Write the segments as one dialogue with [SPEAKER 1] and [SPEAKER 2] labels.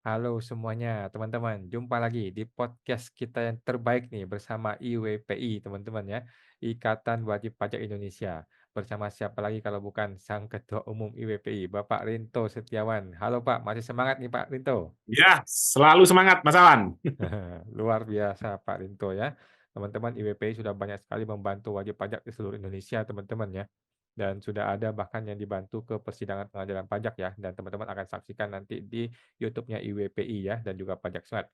[SPEAKER 1] Halo semuanya, teman-teman. Jumpa lagi di podcast kita yang terbaik nih bersama IWPI, teman-teman ya. Ikatan Wajib Pajak Indonesia. Bersama siapa lagi kalau bukan Sang Ketua Umum IWPI, Bapak Rinto Setiawan. Halo Pak, masih semangat nih Pak Rinto?
[SPEAKER 2] Ya, selalu semangat Mas Awan.
[SPEAKER 1] Luar biasa Pak Rinto ya. Teman-teman IWPI sudah banyak sekali membantu wajib pajak di seluruh Indonesia, teman-teman ya. Dan sudah ada bahkan yang dibantu ke persidangan pengadilan pajak ya. Dan teman-teman akan saksikan nanti di YouTube-nya IWPI ya dan juga Pajak Smart.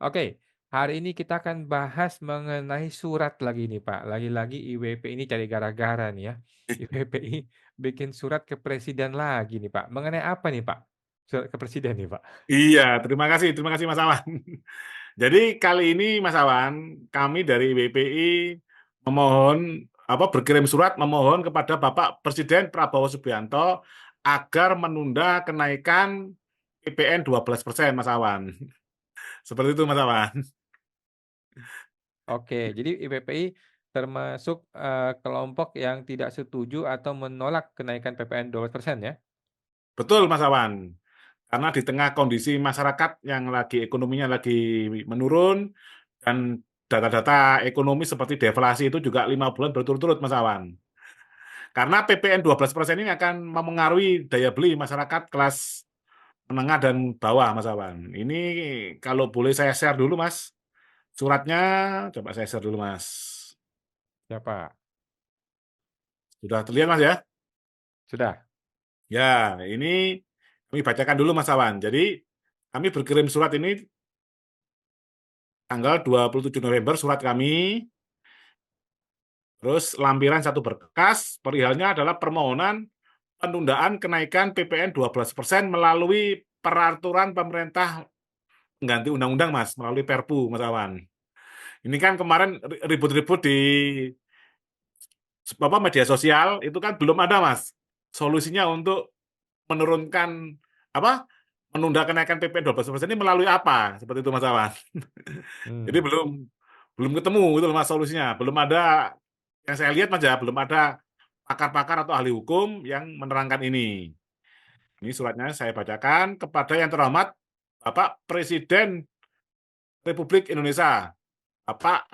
[SPEAKER 1] Oke, hari ini kita akan bahas mengenai surat lagi nih Pak. Lagi-lagi IWPI ini cari gara-gara nih ya. IWPI bikin surat ke presiden lagi nih Pak. Mengenai apa nih Pak? Surat ke presiden nih Pak.
[SPEAKER 2] Iya, terima kasih Mas Awan. Jadi kali ini Mas Awan, kami dari WPI berkirim surat memohon kepada Bapak Presiden Prabowo Subianto agar menunda kenaikan PPN 12% Mas Awan. Seperti itu Mas Awan.
[SPEAKER 1] Oke, jadi IPPI termasuk, kelompok yang tidak setuju atau menolak kenaikan PPN 12% ya?
[SPEAKER 2] Betul Mas Awan. Karena di tengah kondisi masyarakat yang ekonominya lagi menurun dan data-data ekonomi seperti deflasi itu juga 5 bulan berturut-turut Mas Awan. Karena PPN 12% ini akan memengaruhi daya beli masyarakat kelas menengah dan bawah, Mas Awan. Ini kalau boleh saya share dulu, Mas, suratnya, coba saya share dulu, Mas.
[SPEAKER 1] Ya, Pak.
[SPEAKER 2] Sudah terlihat, Mas, ya?
[SPEAKER 1] Sudah?
[SPEAKER 2] Ya, ini kami bacakan dulu, Mas Awan. Jadi, kami berkirim surat ini tanggal 27 November, surat kami, terus lampiran satu berkas, perihalnya adalah permohonan penundaan kenaikan PPN 12% melalui peraturan pemerintah mengganti undang-undang, Mas, melalui Perpu, Mas Awan. Ini kan kemarin ribut-ribut di media sosial itu kan belum ada, Mas, solusinya untuk menurunkan apa, menunda kenaikan PPN 12% ini melalui apa, seperti itu, Mas Awan. Jadi
[SPEAKER 1] Mmm,
[SPEAKER 2] belum belum ketemu gitu loh, Mas, solusinya. Belum ada yang saya lihat, Mas, ya, belum ada pakar-pakar atau ahli hukum yang menerangkan ini. Ini suratnya saya bacakan kepada yang terhormat Bapak Presiden Republik Indonesia, Bapak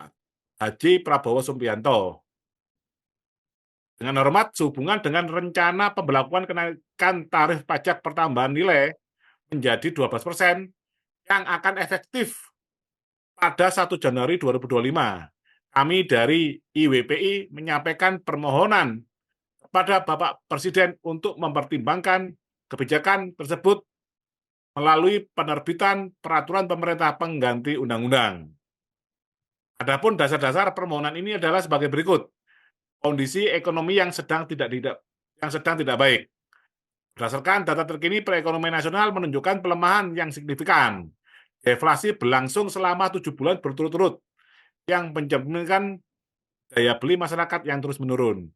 [SPEAKER 2] Haji Prabowo Subianto. Dengan hormat, sehubungan dengan rencana pembelakuan kenaikan tarif pajak pertambahan nilai menjadi 12% yang akan efektif pada 1 Januari 2025, kami dari IWPI menyampaikan permohonan kepada Bapak Presiden untuk mempertimbangkan kebijakan tersebut melalui penerbitan peraturan pemerintah pengganti undang-undang. Adapun dasar-dasar permohonan ini adalah sebagai berikut. Kondisi ekonomi yang sedang tidak baik. Berdasarkan data terkini, perekonomian nasional menunjukkan pelemahan yang signifikan. Deflasi berlangsung selama 7 bulan berturut-turut, yang mencerminkan daya beli masyarakat yang terus menurun.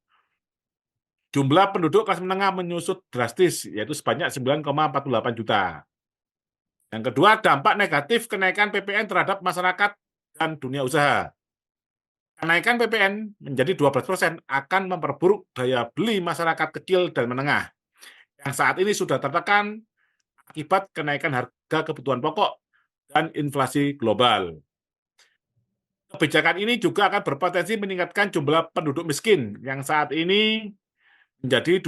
[SPEAKER 2] Jumlah penduduk kelas menengah menyusut drastis, yaitu sebanyak 9,48 juta. Yang kedua, dampak negatif kenaikan PPN terhadap masyarakat dan dunia usaha. Kenaikan PPN menjadi 12% akan memperburuk daya beli masyarakat kecil dan menengah, yang saat ini sudah tertekan akibat kenaikan harga kebutuhan pokok dan inflasi global. Kebijakan ini juga akan berpotensi meningkatkan jumlah penduduk miskin yang saat ini menjadi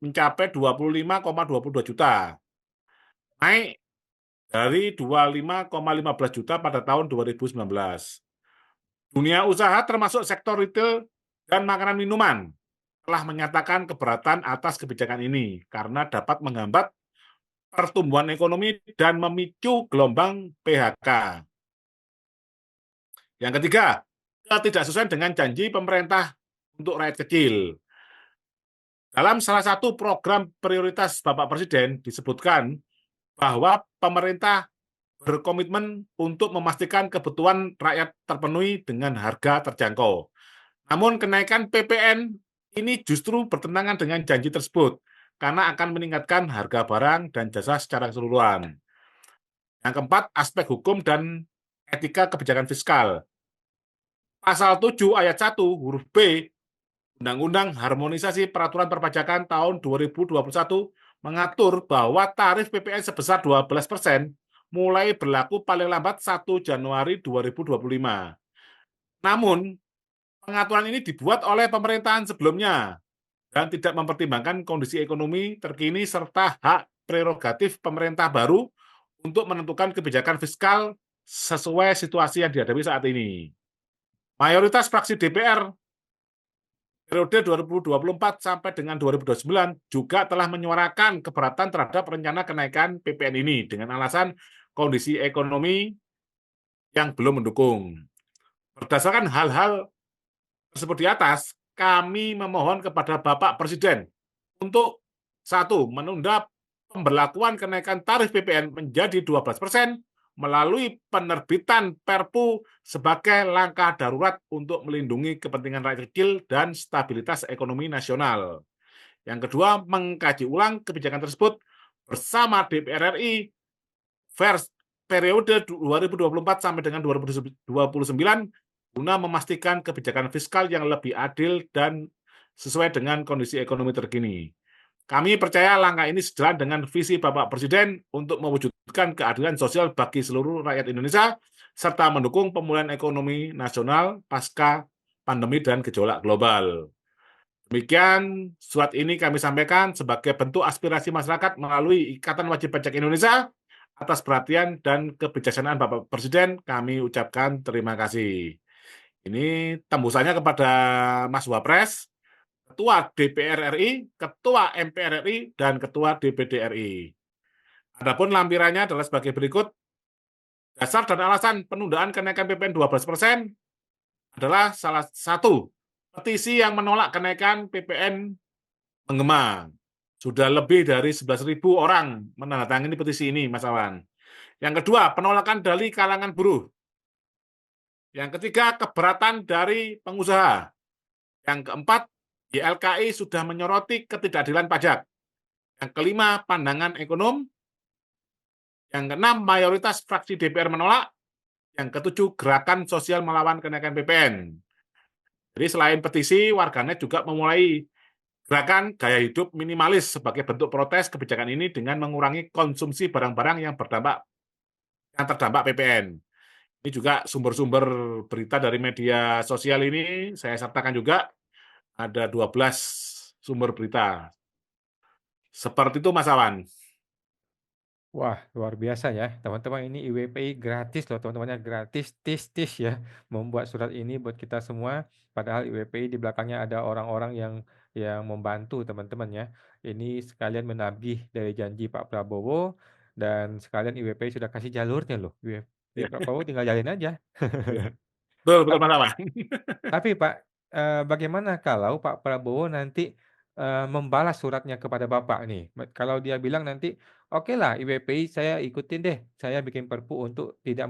[SPEAKER 2] mencapai 25,22 juta, naik dari 25,15 juta pada tahun 2019. Dunia usaha termasuk sektor retail dan makanan minuman telah menyatakan keberatan atas kebijakan ini karena dapat menghambat pertumbuhan ekonomi dan memicu gelombang PHK. Yang ketiga, ketidaksesuaian dengan janji pemerintah untuk rakyat kecil. Dalam salah satu program prioritas Bapak Presiden disebutkan bahwa pemerintah berkomitmen untuk memastikan kebutuhan rakyat terpenuhi dengan harga terjangkau. Namun kenaikan PPN ini justru bertentangan dengan janji tersebut karena akan meningkatkan harga barang dan jasa secara keseluruhan. Yang keempat, aspek hukum dan etika kebijakan fiskal. Pasal 7 ayat 1 huruf B Undang-Undang Harmonisasi Peraturan Perpajakan tahun 2021 mengatur bahwa tarif PPN sebesar 12% mulai berlaku paling lambat 1 Januari 2025. Namun, pengaturan ini dibuat oleh pemerintahan sebelumnya dan tidak mempertimbangkan kondisi ekonomi terkini serta hak prerogatif pemerintah baru untuk menentukan kebijakan fiskal sesuai situasi yang dihadapi saat ini. Mayoritas fraksi DPR periode 2024 sampai dengan 2029 juga telah menyuarakan keberatan terhadap rencana kenaikan PPN ini dengan alasan kondisi ekonomi yang belum mendukung. Berdasarkan hal-hal tersebut di atas, kami memohon kepada Bapak Presiden untuk satu, menunda pemberlakuan kenaikan tarif PPN menjadi 12% melalui penerbitan Perpu sebagai langkah darurat untuk melindungi kepentingan rakyat kecil dan stabilitas ekonomi nasional. Yang kedua, mengkaji ulang kebijakan tersebut bersama DPR RI periode 2024 sampai dengan 2029 guna memastikan kebijakan fiskal yang lebih adil dan sesuai dengan kondisi ekonomi terkini. Kami percaya langkah ini sejalan dengan visi Bapak Presiden untuk mewujudkan keadilan sosial bagi seluruh rakyat Indonesia, serta mendukung pemulihan ekonomi nasional pasca pandemi dan gejolak global. Demikian surat ini kami sampaikan sebagai bentuk aspirasi masyarakat melalui Ikatan Wajib Pajak Indonesia. Atas perhatian dan kebijaksanaan Bapak Presiden, kami ucapkan terima kasih. Ini tembusannya kepada Mas Wapres, Ketua DPR RI, Ketua MPR RI, dan Ketua DPD RI. Adapun lampirannya adalah sebagai berikut. Dasar dan alasan penundaan kenaikan PPN 12% adalah salah satu petisi yang menolak kenaikan PPN menggema. Sudah lebih dari 11.000 orang menandatangani petisi ini, Mas Awan. Yang kedua, penolakan dari kalangan buruh. Yang ketiga, keberatan dari pengusaha. Yang keempat, YLKI sudah menyoroti ketidakadilan pajak. Yang kelima, pandangan ekonom. Yang keenam, mayoritas fraksi DPR menolak. Yang ketujuh, gerakan sosial melawan kenaikan PPN. Jadi selain petisi, warganet juga memulai gerakan gaya hidup minimalis sebagai bentuk protes kebijakan ini dengan mengurangi konsumsi barang-barang yang terdampak PPN. Ini juga sumber-sumber berita dari media sosial ini saya sertakan juga ada 12 sumber berita. Seperti itu Mas Awan.
[SPEAKER 1] Wah, luar biasa ya, teman-teman, ini IWPI gratis loh teman-temannya, gratis, tis-tis ya, membuat surat ini buat kita semua, padahal IWPI di belakangnya ada orang-orang yang membantu teman-teman ya. Ini sekalian menagih dari janji Pak Prabowo, dan sekalian IWPI sudah kasih jalurnya loh,
[SPEAKER 2] Ya,
[SPEAKER 1] Pak Prabowo tinggal jalin aja.
[SPEAKER 2] ya. Betul, betul Mas Awan.
[SPEAKER 1] Tapi Pak, bagaimana kalau Pak Prabowo nanti, membalas suratnya kepada Bapak nih? Kalau dia bilang nanti, "Okelah IWPI saya ikutin deh, saya bikin Perpu untuk tidak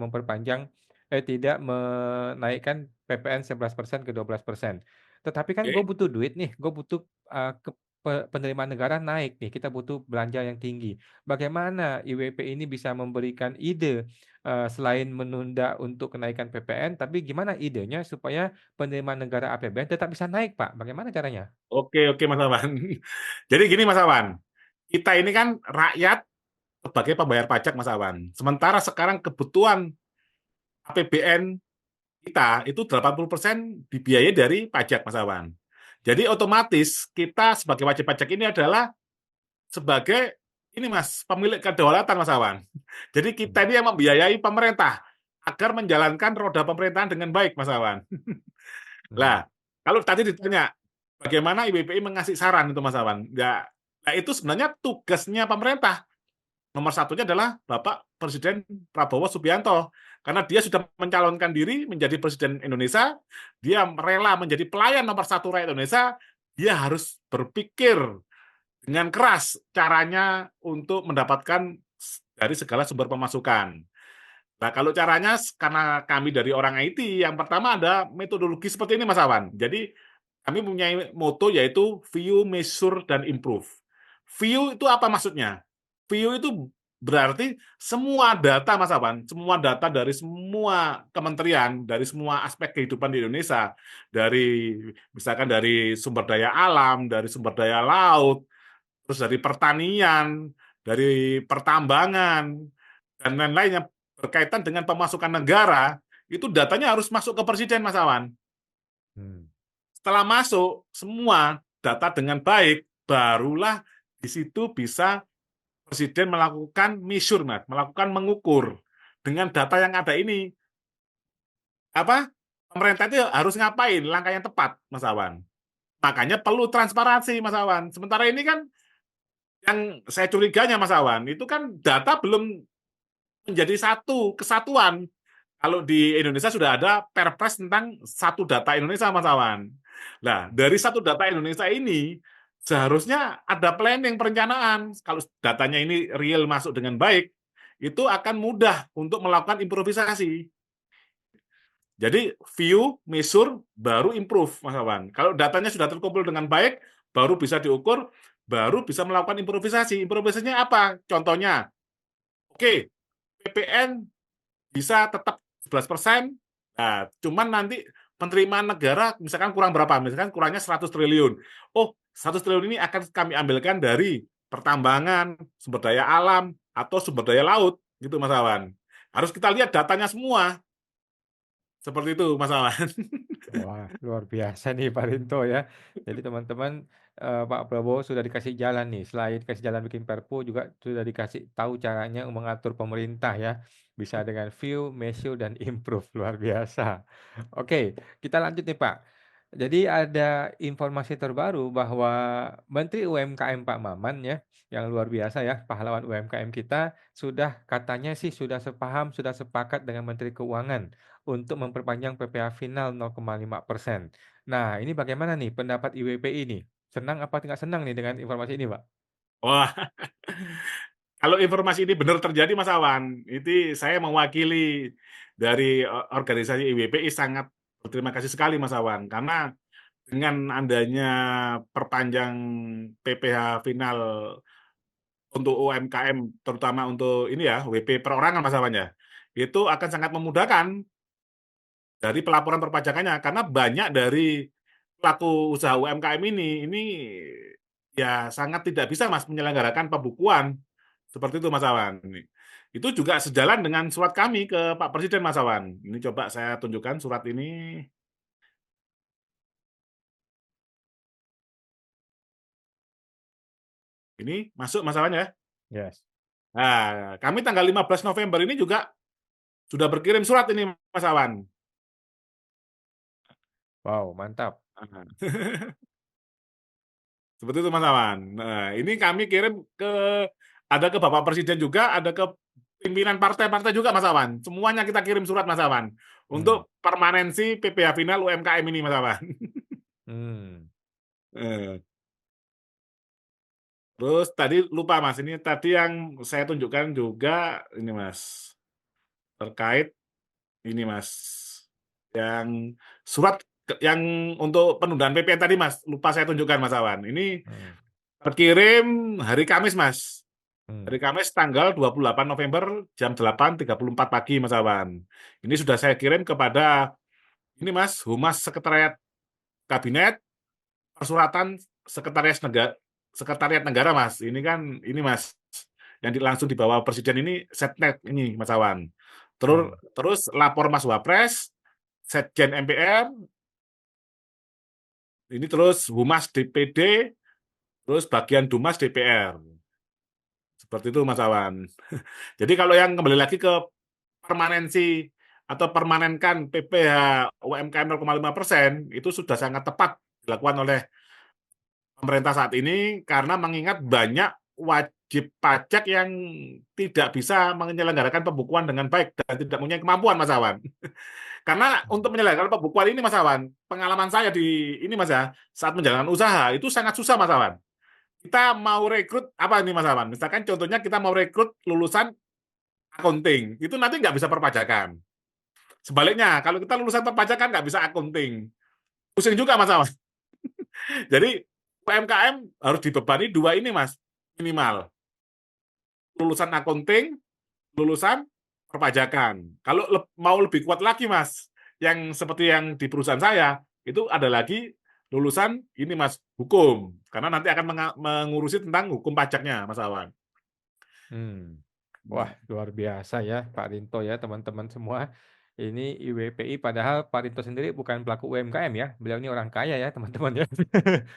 [SPEAKER 1] menaikkan PPN 11% ke 12%. Tetapi kan gue
[SPEAKER 2] Oke.
[SPEAKER 1] butuh duit nih, gue butuh, penerimaan negara naik nih, kita butuh belanja yang tinggi. Bagaimana IWPI ini bisa memberikan ide, selain menunda untuk kenaikan PPN, tapi gimana idenya supaya penerimaan negara APBN tetap bisa naik, Pak? Bagaimana caranya?
[SPEAKER 2] Oke Mas Awan. Jadi gini Mas Awan, kita ini kan rakyat sebagai pembayar pajak Mas Awan. Sementara sekarang kebutuhan APBN kita itu 80% dibiayai dari pajak Mas Awan. Jadi otomatis kita sebagai wajib pajak ini adalah sebagai ini Mas, pemilik kedaulatan Mas Awan. Jadi kita ini yang membiayai pemerintah agar menjalankan roda pemerintahan dengan baik Mas Awan.
[SPEAKER 1] Mmm,
[SPEAKER 2] Lah, kalau tadi ditanya bagaimana IBPI mengasih saran itu Mas Awan? Ya, nah itu sebenarnya tugasnya pemerintah. Nomor satunya adalah Bapak Presiden Prabowo Subianto. Karena dia sudah mencalonkan diri menjadi Presiden Indonesia, dia rela menjadi pelayan nomor satu rakyat Indonesia, dia harus berpikir dengan keras caranya untuk mendapatkan dari segala sumber pemasukan. Nah, kalau caranya karena kami dari orang IT, yang pertama ada metodologi seperti ini Mas Awan. Jadi kami punya moto yaitu view, measure, dan improve. View itu apa maksudnya? View itu berarti semua data Mas Awan, semua data dari semua kementerian, dari semua aspek kehidupan di Indonesia, dari misalkan dari sumber daya alam, dari sumber daya laut, terus dari pertanian, dari pertambangan, dan lain-lain yang berkaitan dengan pemasukan negara, itu datanya harus masuk ke Presiden, Mas Awan.
[SPEAKER 1] Hmm.
[SPEAKER 2] Setelah masuk semua data dengan baik, barulah di situ bisa Presiden melakukan measure, Mas, melakukan mengukur dengan data yang ada ini, apa pemerintah itu harus ngapain, langkah yang tepat, Mas Awan. Makanya perlu transparansi, Mas Awan. Sementara ini kan yang saya curiganya, Mas Awan, itu kan data belum menjadi satu kesatuan. Kalau di Indonesia sudah ada Perpres tentang satu data Indonesia, Mas Awan. Nah, dari satu data Indonesia ini seharusnya ada planning, perencanaan. Kalau datanya ini real masuk dengan baik, itu akan mudah untuk melakukan improvisasi. Jadi view, measure, baru improve, Mas Awan. Kalau datanya sudah terkumpul dengan baik, baru bisa diukur, baru bisa melakukan improvisasi. Improvisasinya apa? Contohnya, oke, PPN bisa tetap 11%, nah, cuman nanti penerimaan negara misalkan kurang berapa? Misalkan kurangnya 100 triliun. Oh, 100 triliun ini akan kami ambilkan dari pertambangan, sumber daya alam, atau sumber daya laut, gitu Mas Awan. Harus kita lihat datanya semua. Seperti itu, Mas Awan.
[SPEAKER 1] Wah, luar biasa nih Pak Rinto ya. Jadi teman-teman, Pak Prabowo sudah dikasih jalan nih, selain dikasih jalan bikin Perpu juga sudah dikasih tahu caranya mengatur pemerintah ya. Bisa dengan view, measure, dan improve, luar biasa. Oke, kita lanjut nih Pak. Jadi ada informasi terbaru bahwa Menteri UMKM Pak Maman ya, yang luar biasa ya, pahlawan UMKM kita, sudah katanya sih sudah sepaham, sudah sepakat dengan Menteri Keuangan untuk memperpanjang PPh final 0,5%. Nah, ini bagaimana nih pendapat IWPI nih? Senang apa tidak senang nih dengan informasi ini, Pak?
[SPEAKER 2] Wah, kalau informasi ini benar terjadi, Mas Awan, itu saya mewakili dari organisasi IWPI sangat berterima kasih sekali, Mas Awan, karena dengan adanya perpanjang PPh final untuk UMKM, terutama untuk ini ya, WP perorangan Mas Awan ya, itu akan sangat memudahkan dari pelaporan perpajakannya, karena banyak dari pelaku usaha UMKM ini ya sangat tidak bisa Mas menyelenggarakan pembukuan seperti itu Mas Awan. Itu juga sejalan dengan surat kami ke Pak Presiden Mas Awan. Ini coba saya tunjukkan surat ini. Ini masuk Mas Awan ya.
[SPEAKER 1] Yes.
[SPEAKER 2] Nah, kami tanggal 15 November ini juga sudah berkirim surat ini Mas Awan.
[SPEAKER 1] Wow, mantap.
[SPEAKER 2] Nah, seperti itu Mas Awan. Nah, ini kami kirim ada ke Bapak Presiden juga, ada ke pimpinan partai-partai juga Mas Awan. Semuanya kita kirim surat Mas Awan
[SPEAKER 1] Hmm.
[SPEAKER 2] untuk permanensi PPh final UMKM ini Mas Awan.
[SPEAKER 1] Hmm.
[SPEAKER 2] Eh, Terus tadi lupa Mas, ini tadi yang saya tunjukkan juga ini Mas, terkait ini Mas, yang surat yang untuk penundaan PPN tadi Mas, lupa saya tunjukkan Mas Awan. Ini
[SPEAKER 1] Hmm.
[SPEAKER 2] terkirim hari Kamis Mas.
[SPEAKER 1] Hmm.
[SPEAKER 2] Hari Kamis tanggal 28 November jam 8.34 pagi Mas Awan. Ini sudah saya kirim kepada ini Mas, Humas Sekretariat Kabinet, Persuratan Sekretariat Negara Mas. Ini kan ini Mas yang langsung di bawah Presiden ini Setnek ini Mas Awan. Terus
[SPEAKER 1] Hmm.
[SPEAKER 2] terus lapor Mas Wapres, Setjen MPR, ini terus Humas DPD, terus bagian Dumas DPR. Seperti itu Mas Awan. Jadi kalau yang kembali lagi ke permanensi atau permanenkan PPh UMKM 0,5% itu sudah sangat tepat dilakukan oleh pemerintah saat ini karena mengingat banyak wajib pajak yang tidak bisa menyelenggarakan pembukuan dengan baik dan tidak punya kemampuan Mas Awan. Karena untuk menyelenggarakan pembukuan ini Mas Awan, pengalaman saya di ini Mas ya, saat menjalankan usaha itu sangat susah Mas Awan. Kita mau rekrut apa ini Mas Awan? Misalkan contohnya kita mau rekrut lulusan accounting, itu nanti nggak bisa perpajakan. Sebaliknya, kalau kita lulusan perpajakan nggak bisa accounting. Pusing juga Mas Awan. Jadi UMKM harus dibebani dua ini Mas, minimal. Lulusan accounting, lulusan perpajakan. Kalau mau lebih kuat lagi Mas, yang seperti yang di perusahaan saya, itu ada lagi lulusan ini Mas, hukum, karena nanti akan mengurusi tentang hukum pajaknya, Mas Awan.
[SPEAKER 1] Hmm. Wah,
[SPEAKER 2] Mmm.
[SPEAKER 1] luar biasa ya Pak Rinto ya, teman-teman semua. Ini IWPI padahal Pak Rinto sendiri bukan pelaku UMKM ya, beliau ini orang kaya ya teman-teman ya.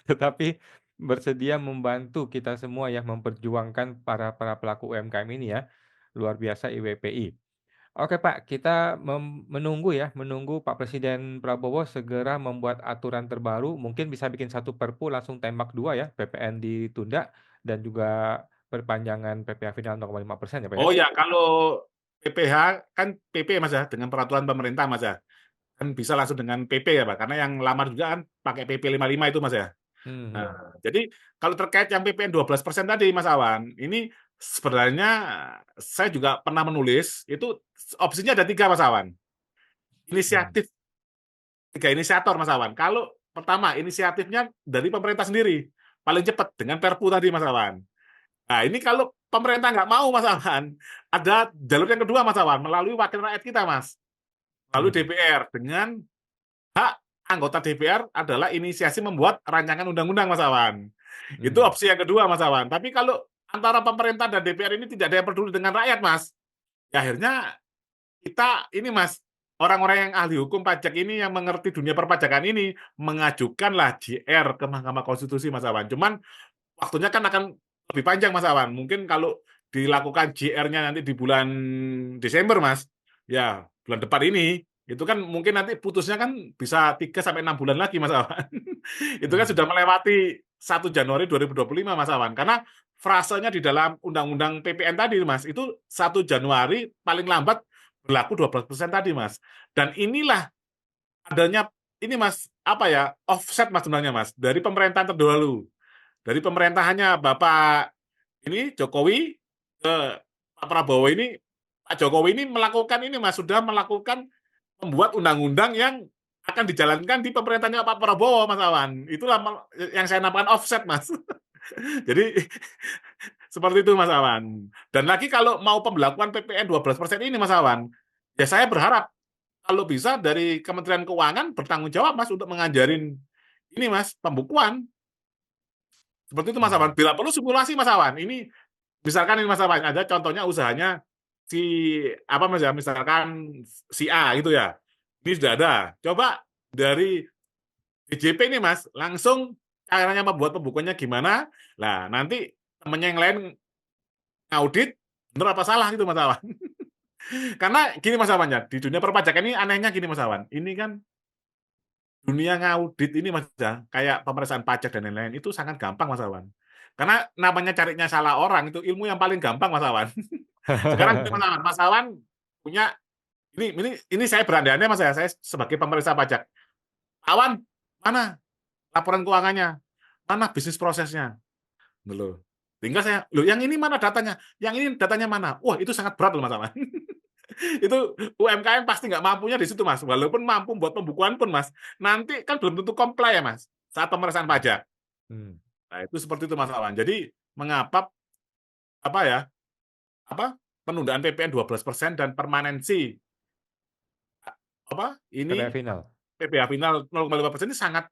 [SPEAKER 1] Tetapi bersedia membantu kita semua ya, memperjuangkan para para pelaku UMKM ini ya. Luar biasa IWPI. Oke Pak, kita menunggu ya, menunggu Pak Presiden Prabowo segera membuat aturan terbaru, mungkin bisa bikin satu Perpu langsung tembak 2 ya, PPN ditunda dan juga perpanjangan PPh final 0,5% ya Pak ya?
[SPEAKER 2] Oh ya, kalau PPh kan PP Mas ya, dengan peraturan pemerintah Mas ya, kan bisa langsung dengan PP ya Pak, karena yang lamar juga kan pakai PP 55 itu Mas ya.
[SPEAKER 1] Mhm.
[SPEAKER 2] Nah, jadi kalau terkait yang PPN 12% tadi Mas Awan, ini sebenarnya saya juga pernah menulis, itu opsinya ada 3 Mas Awan,
[SPEAKER 1] Mmm,
[SPEAKER 2] inisiatif 3 inisiator Mas Awan. Kalau pertama inisiatifnya dari pemerintah sendiri, paling cepat dengan Perpu tadi Mas Awan. Nah, ini kalau pemerintah nggak mau Mas Awan, ada jalur yang kedua Mas Awan, melalui wakil rakyat kita Mas, melalui
[SPEAKER 1] mmm,
[SPEAKER 2] DPR dengan hak anggota DPR adalah inisiasi membuat rancangan undang-undang Mas Awan. Itu
[SPEAKER 1] mmm,
[SPEAKER 2] opsi yang kedua Mas Awan. Tapi kalau antara pemerintah dan DPR ini tidak ada yang peduli dengan rakyat Mas, ya akhirnya kita ini Mas, orang-orang yang ahli hukum pajak ini yang mengerti dunia perpajakan ini mengajukanlah JR ke Mahkamah Konstitusi Mas Awan. Cuman waktunya kan akan lebih panjang Mas Awan. Mungkin kalau dilakukan JR-nya nanti di bulan Desember Mas, ya bulan depan ini, itu kan mungkin nanti putusnya kan bisa 3 sampai 6 bulan lagi Mas Awan. Itu kan sudah
[SPEAKER 1] mmm,
[SPEAKER 2] melewati 1 Januari 2025 Mas Awan. Karena frasenya di dalam Undang-Undang PPN tadi Mas, itu 1 Januari paling lambat berlaku 12% tadi Mas. Dan inilah adanya ini Mas, apa ya, offset Mas sebenarnya Mas, dari pemerintahan terdahulu. Dari pemerintahannya Bapak ini Jokowi ke Pak Prabowo ini, Pak Jokowi ini melakukan ini Mas, sudah melakukan membuat undang-undang yang akan dijalankan di pemerintahannya Pak Prabowo Mas Awan. Itulah yang saya namakan offset Mas. Jadi seperti itu Mas Awan. Dan lagi kalau mau pembelakuan PPN 12% ini Mas Awan, ya saya berharap kalau bisa dari Kementerian Keuangan bertanggung jawab Mas untuk mengajarin ini Mas, pembukuan. Seperti itu Mas Awan.
[SPEAKER 1] mmm,
[SPEAKER 2] Bila perlu simulasi Mas Awan. Ini misalkan ini Mas Awan, ada contohnya usahanya si apa Mas ya, misalkan si A gitu ya. Ini sudah ada. Coba dari DJP ini Mas, langsung caranya membuat pembukuannya gimana. Nah, nanti temennya yang lain ngaudit, bener apa salah gitu Mas Awan. Karena gini Mas Awan ya, di dunia perpajakan ini anehnya gini Mas Awan. Ini kan dunia ngaudit ini Mas ya, kayak pemeriksaan pajak dan lain-lain itu sangat gampang Mas Awan. Karena namanya carinya salah orang itu ilmu yang paling gampang Mas Awan. Sekarang gini Mas Awan, Mas Awan punya ini saya berandai-andai Mas ya, saya sebagai pemeriksa pajak. Awan, mana laporan keuangannya? Mana bisnis prosesnya? Gitu loh. Tinggal saya, "Loh yang ini mana datanya? Yang ini datanya mana?" Wah itu sangat berat loh Mas Awan. Itu UMKM pasti nggak mampunya di situ Mas, walaupun mampu buat pembukuan pun Mas, nanti kan belum tentu comply ya Mas, saat pemeriksaan pajak.
[SPEAKER 1] mmm,
[SPEAKER 2] Nah itu seperti itu Mas Awan. Jadi mengapa, apa ya, penundaan PPN 12% dan permanensi, ini
[SPEAKER 1] PPh final.
[SPEAKER 2] PPh final 0,5% ini sangat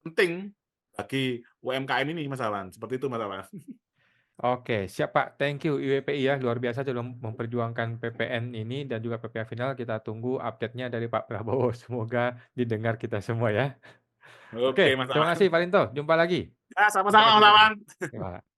[SPEAKER 2] penting bagi UMKM ini Mas Awan, seperti itu Mas Awan.
[SPEAKER 1] Oke, siap Pak, thank you IWPI ya, luar biasa sudah memperjuangkan PPN ini dan juga PPh final, kita tunggu update-nya dari Pak Prabowo, semoga didengar kita semua ya. Oke,
[SPEAKER 2] Oke Mas
[SPEAKER 1] terima kasih
[SPEAKER 2] Awan.
[SPEAKER 1] Pak Rinto, jumpa lagi.
[SPEAKER 2] Ya
[SPEAKER 1] Sampai
[SPEAKER 2] sama-sama Mas
[SPEAKER 1] ketemu.
[SPEAKER 2] Awan.
[SPEAKER 1] Ya.